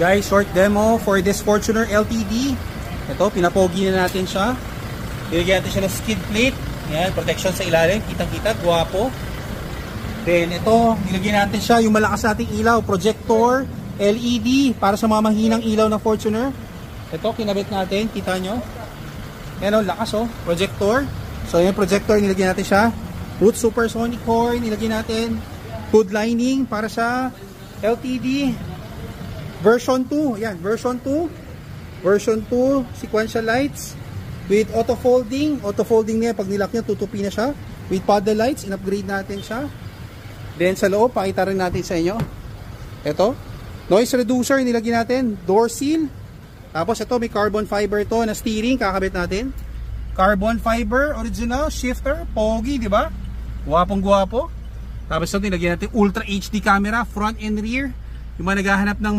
Guys, short demo for this Fortuner LTD. Ito, pinapogi na natin siya. Nilagyan natin siya ng skid plate. Ayan, protection sa ilalim. Kitang-kita, guwapo. Then ito, nilagyan natin siya yung malakas nating ilaw, projector, LED, para sa mga mahinang ilaw ng Fortuner. Ito, kinabit natin, kita nyo. Ayan o, lakas o, projector. So yung projector, nilagyan natin siya. Root supersonic horn, nilagyan natin. Hood lining para sa LTD. Version 2, ayan, version 2. Version 2, sequential lights. With auto folding. Auto folding niya, pag nilock niya, tutupi na siya. With paddle lights, in-upgrade natin siya. Then sa loob, pakita rin natin sa inyo. Ito, noise reducer, nilagyan natin. Door seal. Tapos ito, may carbon fiber to na steering, kakabit natin. Carbon fiber, original, shifter, pogi, di ba? Guwapong guwapo. Tapos ito, nilagyan natin Ultra HD camera, front and rear. Yung mga naghahanap ng